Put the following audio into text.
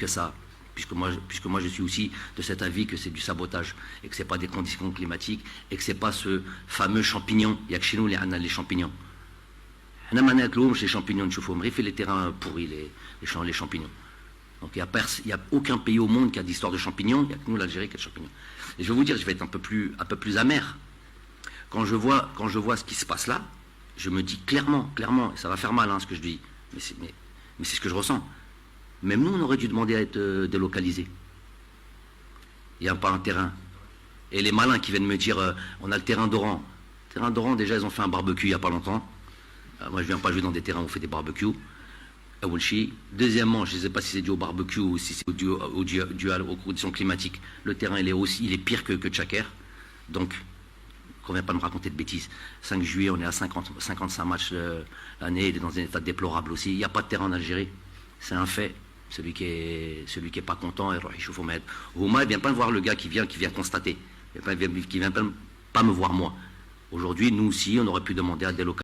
que ça, puisque moi je suis aussi de cet avis que c'est du sabotage, et que ce n'est pas des conditions climatiques, et que ce n'est pas ce fameux champignon. Il y a que chez nous les champignons. On a les champignons de chauffe, on fait les terrains pourris, les champignons. Donc il n'y a aucun pays au monde qui a d'histoire de champignons, il n'y a que nous l'Algérie qui a de champignons. Et je vais vous dire, je vais être un peu plus amer. Quand je vois ce qui se passe là, je me dis clairement, et ça va faire mal ce que je dis, mais c'est ce que je ressens. Même nous, on aurait dû demander à être délocalisés. Il n'y a pas un terrain. Et les malins qui viennent me dire, on a le terrain d'Oran. Le terrain d'Oran, déjà, ils ont fait un barbecue il n'y a pas longtemps. Moi, je ne viens pas jouer dans des terrains où on fait des barbecues. Deuxièmement, je ne sais pas si c'est dû au barbecue ou si c'est dû aux conditions climatiques. Le terrain, il est pire que Tchaker. Donc, qu'on ne vient pas me raconter de bêtises. 5 juillet, on est à 55 matchs l'année, il est dans un état déplorable aussi. Il n'y a pas de terrain en Algérie. C'est un fait. Celui qui est pas content, il faut mettre. Houma, il ne vient pas me voir le gars qui vient constater. Il ne vient pas me voir moi. Aujourd'hui, nous aussi, on aurait pu demander à délocaliser.